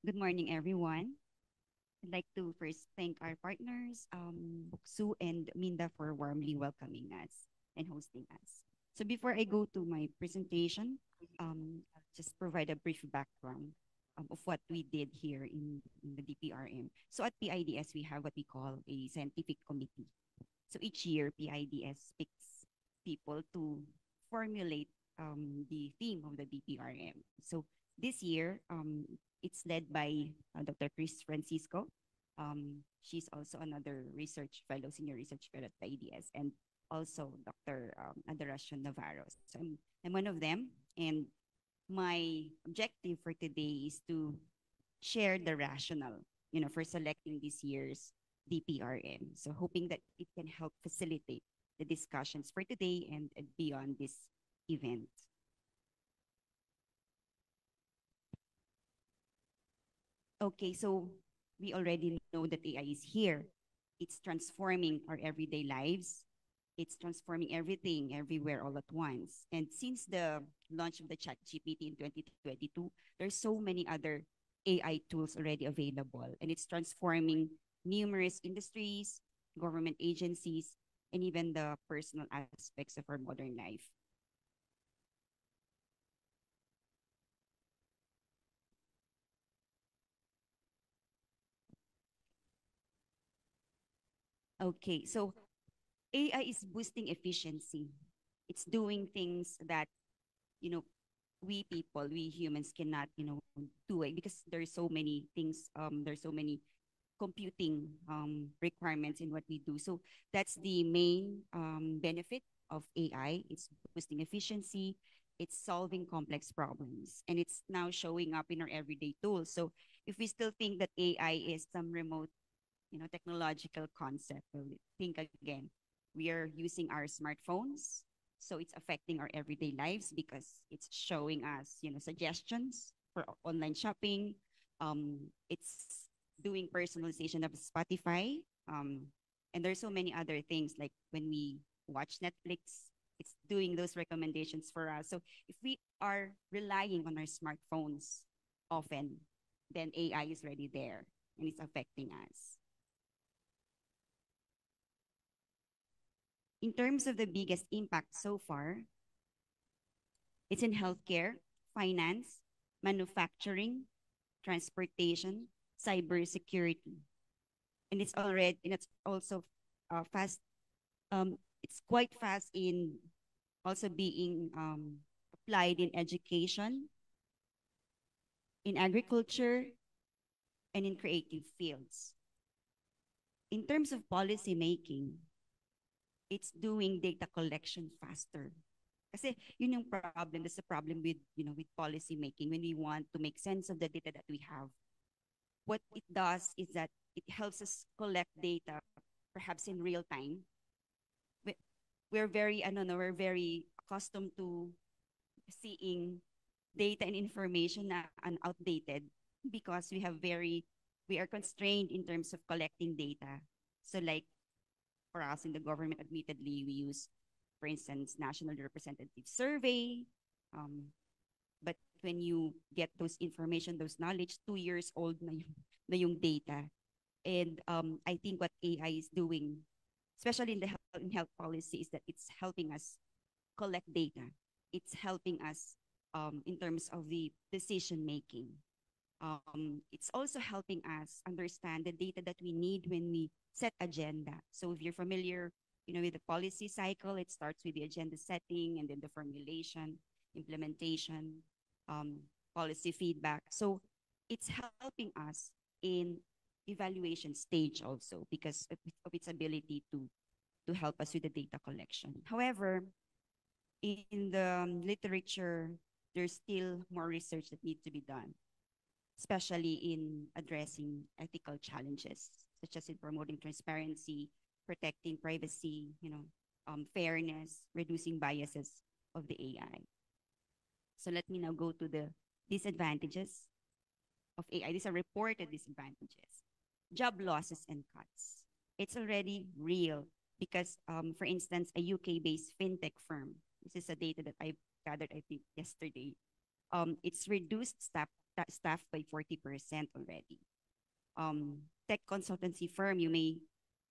Good morning, everyone. I'd like to first thank our partners, Sue and Minda, for warmly welcoming us and hosting us. So before I go to my presentation, I'll just provide a brief background of what we did here in the DPRM. So at PIDS, we have what we call a scientific committee. So each year, PIDS picks people to formulate the theme of the DPRM. So this year, it's led by Dr. Chris Francisco. She's also another research fellow, senior research fellow at PIDS, and also Dr. Adoracion Navarro. So I'm one of them, and my objective for today is to share the rationale, for selecting this year's DPRM. So hoping that it can help facilitate the discussions for today and beyond this event. Okay, so we already know that AI is here. It's transforming our everyday lives. It's transforming everything, everywhere, all at once. And since the launch of the ChatGPT in 2022, there's so many other AI tools already available, and it's transforming numerous industries, government agencies, and even the personal aspects of our modern life. Okay, so AI is boosting efficiency. It's doing things that, you know, we people, we humans cannot, do it because there's so many things, there's so many computing requirements in what we do. So that's the main benefit of AI. It's boosting efficiency, it's solving complex problems, and it's now showing up in our everyday tools. So if we still think that AI is some remote, technological concept, well, think again. We are using our smartphones, so it's affecting our everyday lives because it's showing us, suggestions for online shopping. It's doing personalization of Spotify. And there's so many other things like when we watch Netflix, it's doing those recommendations for us. So if we are relying on our smartphones often, then AI is already there and it's affecting us. In terms of the biggest impact so far, it's in healthcare, finance, manufacturing, transportation, cybersecurity. And it's also fast. It's quite fast in also being applied in education, in agriculture, and in creative fields. In terms of policy making, it's doing data collection faster. Kasi yun yung problem. That's the problem with, with policy making when we want to make sense of the data that we have. What it does is that it helps us collect data perhaps in real time. We're very, I don't know, we're very accustomed to seeing data and information na outdated because we are constrained in terms of collecting data. So like for us in the government, admittedly, we use, for instance, National Representative Survey. But when you get those information, those knowledge, 2 years old na yung data. And I think what AI is doing, especially in health policy, is that it's helping us collect data. It's helping us in terms of the decision making. It's also helping us understand the data that we need when we set agenda. So if you're familiar, with the policy cycle, it starts with the agenda setting and then the formulation, implementation, um, policy feedback. So it's helping us in evaluation stage also because of its ability to help us with the data collection. However, in the literature, there's still more research that needs to be done, especially in addressing ethical challenges, such as in promoting transparency, protecting privacy, fairness, reducing biases of the AI. So let me now go to the disadvantages of AI. These are reported disadvantages. Job losses and cuts. It's already real because, for instance, a UK-based fintech firm, this is a data that I gathered, I think, yesterday, it's reduced staff by 40% already. Tech consultancy firm,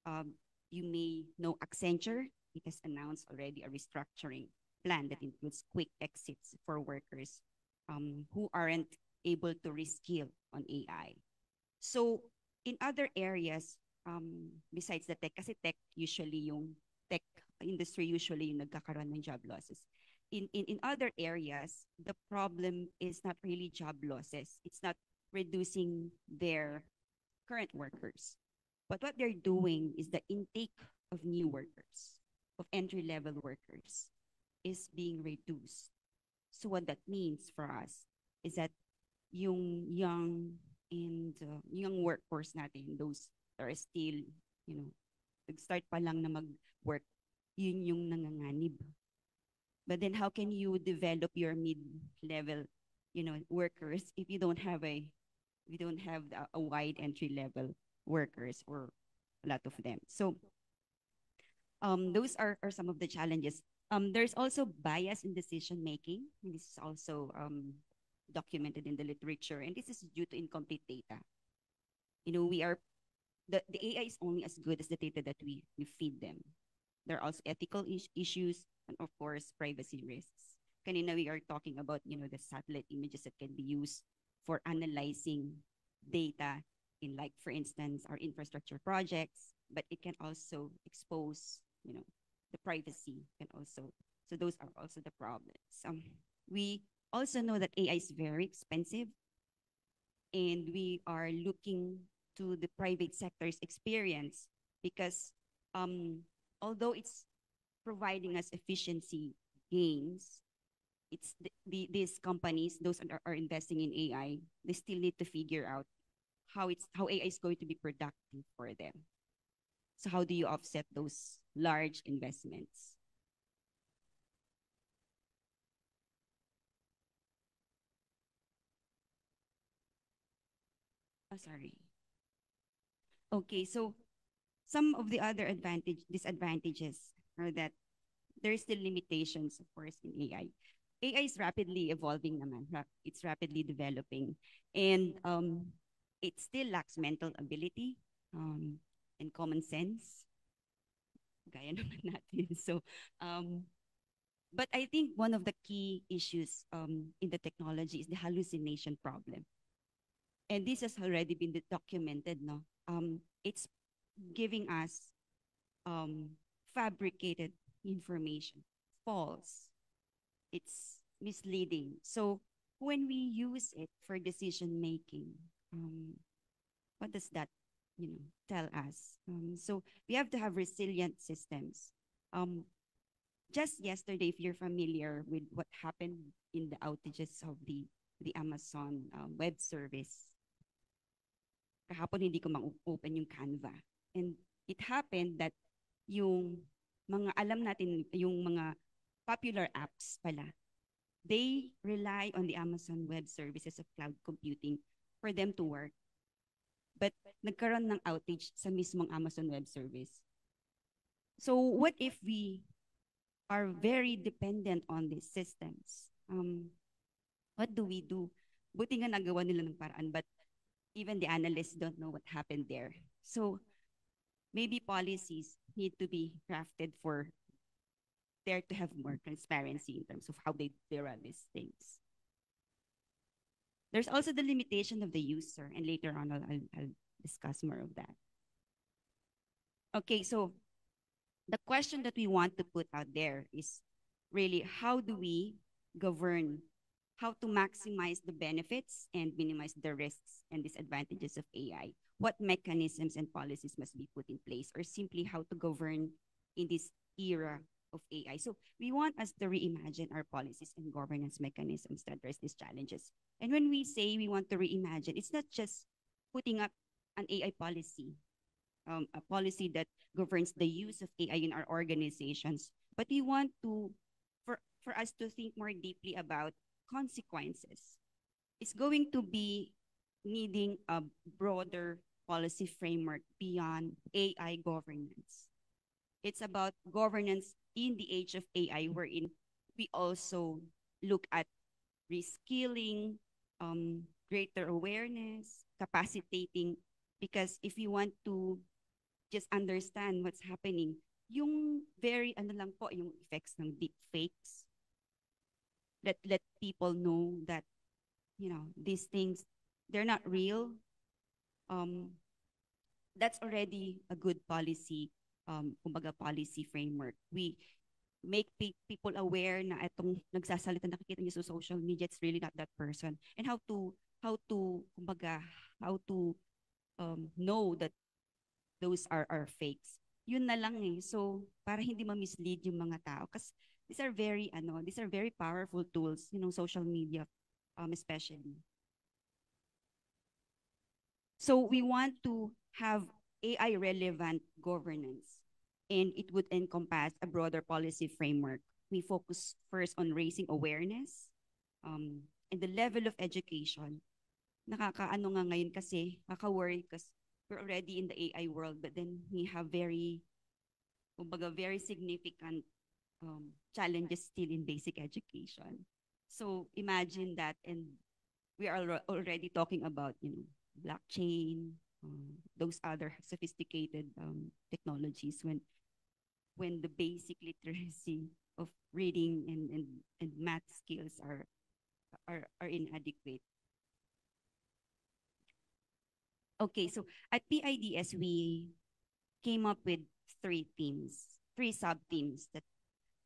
um, you may know Accenture. It has announced already a restructuring plan that includes quick exits for workers who aren't able to reskill on AI. So in other areas, besides the tech, kasi tech industry usually yung nagkakaroon ng job losses. In other areas, the problem is not really job losses. It's not reducing their current workers. But what they're doing is the intake of new workers, of entry-level workers, is being reduced. So what that means for us is that yung young workforce natin, those that are still, nag-start pa lang na mag-work, yun yung nanganganib. But then how can you develop your mid-level, workers if you don't have a wide entry-level workers or a lot of them. So those are some of the challenges. There's also bias in decision making. This is also documented in the literature, and this is due to incomplete data. We are the AI is only as good as the data that we feed them. There are also ethical issues and of course privacy risks. Kanina we are talking about the satellite images that can be used for analyzing data in, like, for instance, our infrastructure projects, but it can also expose the privacy can also. So those are also the problems. We also know that AI is very expensive, and we are looking to the private sector's experience because although it's providing us efficiency gains, it's these companies, those that are investing in AI, they still need to figure out how AI is going to be productive for them. So how do you offset those large investments? Oh, sorry. Okay, so some of the other disadvantages are that there's still limitations, of course, in AI. AI is rapidly evolving naman. It's rapidly developing. And it still lacks mental ability and common sense. Gaya naman natin. So, but I think one of the key issues in the technology is the hallucination problem. And this has already been documented, no? It's giving us fabricated information, false. It's misleading. So when we use it for decision making, what does that, tell us? So we have to have resilient systems. Just yesterday, if you're familiar with what happened in the outages of the Amazon web service, kahapon hindi ko ma-open yung Canva. And it happened that yung mga alam natin, yung mga popular apps pala, they rely on the Amazon Web Services of cloud computing for them to work. But nagkaroon ng outage sa mismong Amazon Web Service. So what if we are very dependent on these systems? What do we do? Buti nga nagawa nila ng paraan, but even the analysts don't know what happened there. So maybe policies need to be crafted for there to have more transparency in terms of how they run these things. There's also the limitation of the user, and later on I'll discuss more of that. Okay, so the question that we want to put out there is really how do we govern, how to maximize the benefits and minimize the risks and disadvantages of AI? What mechanisms and policies must be put in place, or simply how to govern in this era of AI? So we want us to reimagine our policies and governance mechanisms to address these challenges. And when we say we want to reimagine, it's not just putting up an AI policy, a policy that governs the use of AI in our organizations, but we want to, for us to think more deeply about consequences. It's going to be needing a broader policy framework beyond AI governance. It's about governance in the age of AI, wherein we also look at reskilling, greater awareness, capacitating, because if you want to just understand what's happening, yung very ano lang po, yung effects ng deep fakes, let people know that, these things, they're not real. Um, that's already a good policy, kumbaga policy framework. We make people aware na itong nagsasalita, nakikita niyo sa social media, it's really not that person. And kumbaga, how to know that those are fakes. Yun na lang eh. So, para hindi ma-mislead yung mga tao. Kasi these are very powerful tools, social media, especially. So we want to have AI relevant governance, and it would encompass a broader policy framework. We focus first on raising awareness, and the level of education. Nakakaano nga ngayon kasi, worry because we're already in the AI world, but then we have kumbaga, very significant challenges still in basic education. So imagine that, and we are already talking about, blockchain, those other sophisticated technologies, when the basic literacy of reading and math skills are inadequate. Okay, so at PIDS, we came up with three sub-themes. That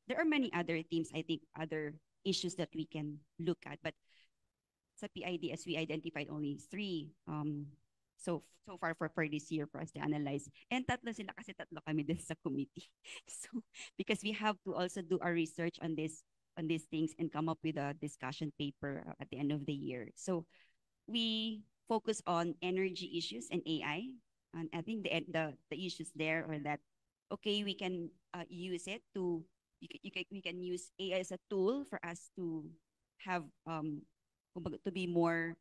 there are many other themes, I think, other issues that we can look at, but sa PIDS, we identified only three so far for this year for us to analyze. And tatlo sila kasi tatlo kami din sa committee. So because we have to also do our research on these things and come up with a discussion paper at the end of the year. So we focus on energy issues and AI. And I think the issues there are that, okay, we can use it to we can use AI as a tool for us to have to be more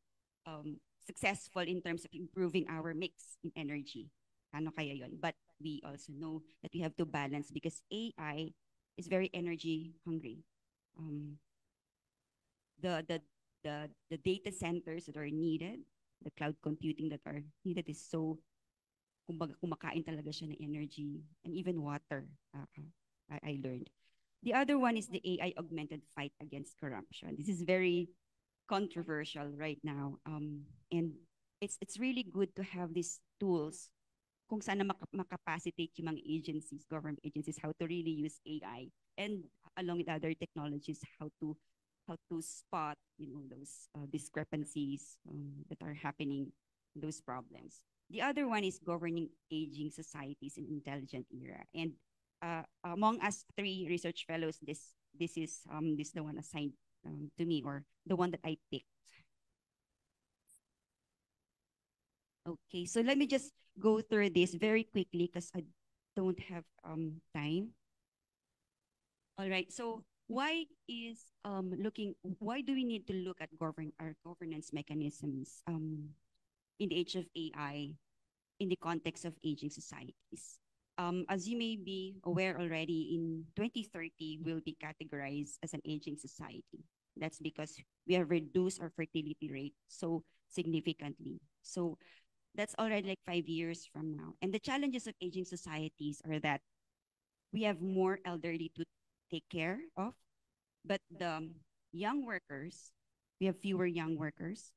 successful in terms of improving our mix in energy. Ano kaya yon? But we also know that we have to balance because AI is very energy hungry. The data centers that are needed, the cloud computing that are needed is so, kumbaga, kumakain talaga siya ng energy and even water. I learned. The other one is the AI augmented fight against corruption. This is very controversial right now. And it's really good to have these tools kung saan na makapacitate yung mga agencies, government agencies, how to really use AI, and along with other technologies, how to spot, those discrepancies that are happening, those problems. The other one is governing aging societies in intelligent era. And among us three research fellows, this is the one assigned to me, or the one that I picked. Okay, so let me just go through this very quickly because I don't have time. All right, so why do we need to look at our governance mechanisms in the age of AI in the context of aging societies? As you may be aware already, in 2030, we'll be categorized as an aging society. That's because we have reduced our fertility rate so significantly. So that's already like 5 years from now. And the challenges of aging societies are that we have more elderly to take care of, but the young workers, we have fewer young workers.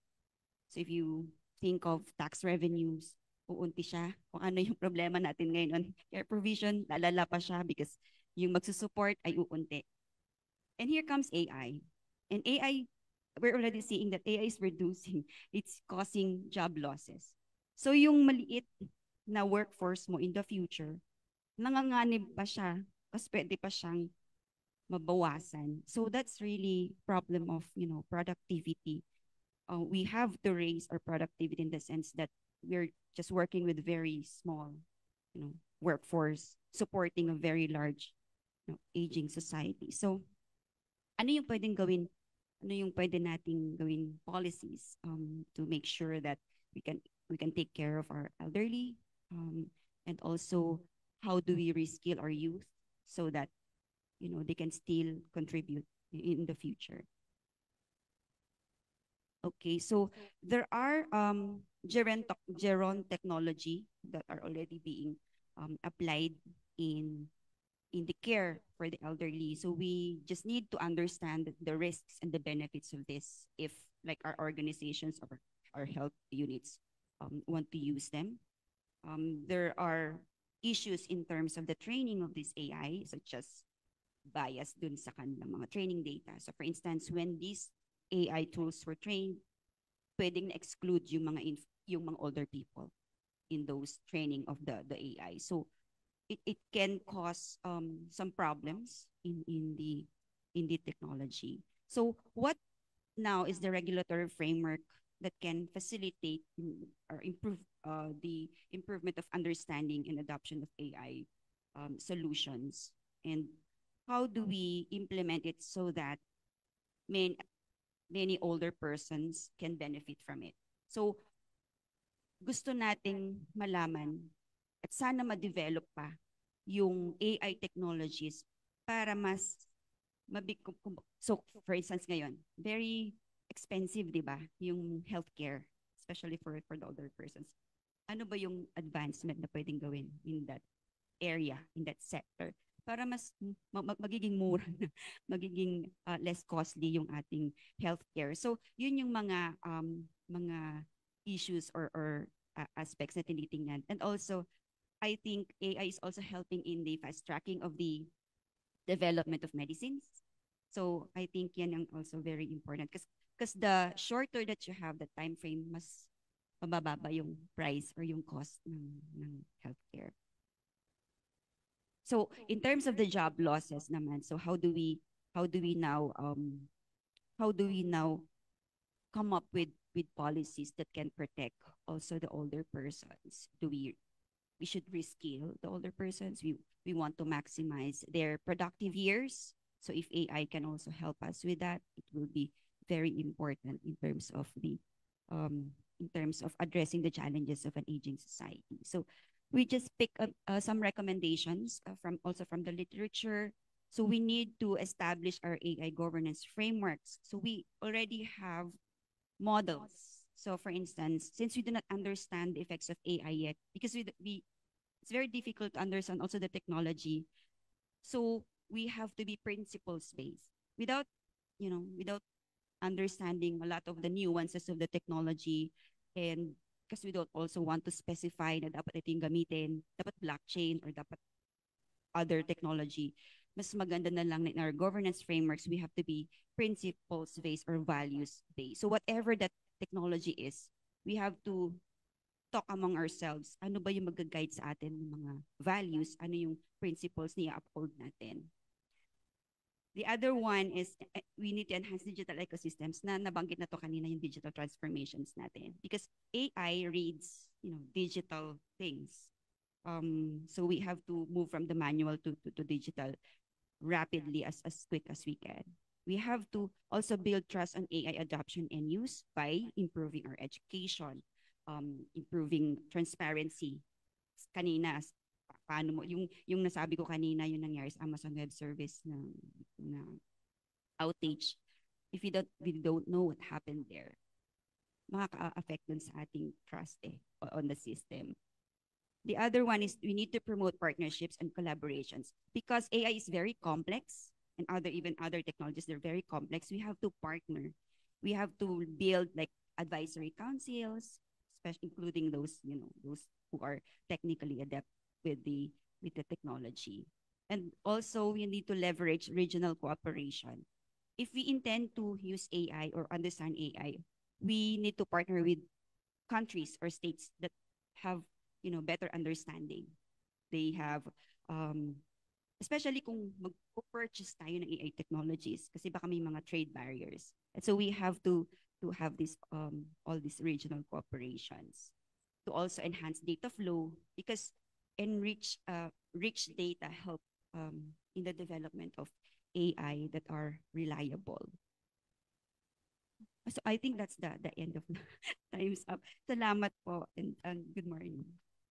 So if you think of tax revenues, uunti siya. Kung ano yung problema natin ngayon on care provision, lalala pa siya because yung magsusupport ay uunti. And here comes AI. And AI, we're already seeing that AI is reducing. It's causing job losses. So yung maliit na workforce mo in the future, nanganganib pa siya kasi pwede pa siyang mabawasan. So that's really problem of, productivity. We have to raise our productivity in the sense that we're just working with very small, workforce, supporting a very large, aging society. So, ano yung pwedeng gawin? Ano yung pwede nating gawin policies to make sure that we can take care of our elderly, and also how do we reskill our youth so that they can still contribute in the future. Okay, so there are geron technology that are already being applied in in the care for the elderly. So we just need to understand the risks and the benefits of this if like our organizations or our health units want to use them. There are issues in terms of the training of this AI, such as bias dun sa kanilang mga training data. So for instance, when these AI tools were trained, pwedeng na-exclude yung mga older people in those training of the AI. So it can cause some problems in the technology. So what now is the regulatory framework that can facilitate or improve the improvement of understanding and adoption of AI solutions, and how do we implement it so that many many older persons can benefit from it? So gusto nating malaman at sana ma-develop pa yung AI technologies para mas mabig. So, for instance, ngayon, very expensive, di ba? Yung healthcare, especially for the older persons. Ano ba yung advancement na pwedeng gawin in that area, in that sector? Para mas magiging mura, magiging less costly yung ating healthcare. So, yun yung mga issues or aspects na tinitingnan. And also, I think AI is also helping in the fast tracking of the development of medicines. So I think yan ang also very important because the shorter that you have the time frame, mas mabababa yung price or yung cost ng healthcare. So in terms of the job losses naman, so how do we now come up with policies that can protect also the older persons? We should reskill the older persons. We want to maximize their productive years. So if AI can also help us with that, it will be very important in terms of addressing the challenges of an aging society. So we just pick up some recommendations from the literature. So we need to establish our AI governance frameworks. So we already have models. So for instance, since we do not understand the effects of AI yet, because it's very difficult to understand also the technology. So we have to be principles based without, without understanding a lot of the nuances of the technology, and because we don't also want to specify na dapat ito yung gamitin, dapat blockchain or dapat other technology. Mas maganda na lang in our governance frameworks, we have to be principles based or values based. So whatever that technology is, we have to talk among ourselves. Ano ba yung mag-guide sa atin ng mga values? Ano yung principles na i-uphold natin? The other one is we need to enhance digital ecosystems. Na nabanggit na to kanina yung digital transformations natin. Because AI reads, digital things. So we have to move from the manual to digital rapidly as quick as we can. We have to also build trust on AI adoption and use by improving our education, improving transparency. Kanina, paano mo, yung nasabi ko kanina, yung nangyari sa Amazon Web Service na outage. If we don't know what happened there, makaka-affect dun sa ating trust on the system. The other one is we need to promote partnerships and collaborations because AI is very complex, and even other technologies, they're very complex. We have to partner. We have to build like advisory councils, especially including those who are technically adept with the technology. And also we need to leverage regional cooperation. If we intend to use AI or understand AI, we need to partner with countries or states that have better understanding. They have especially kung mag-purchase tayo ng AI technologies kasi baka may mga trade barriers. And so we have to have this all these regional cooperations to also enhance data flow because rich data help in the development of AI that are reliable. So I think that's the end of time's up. Salamat po and good morning.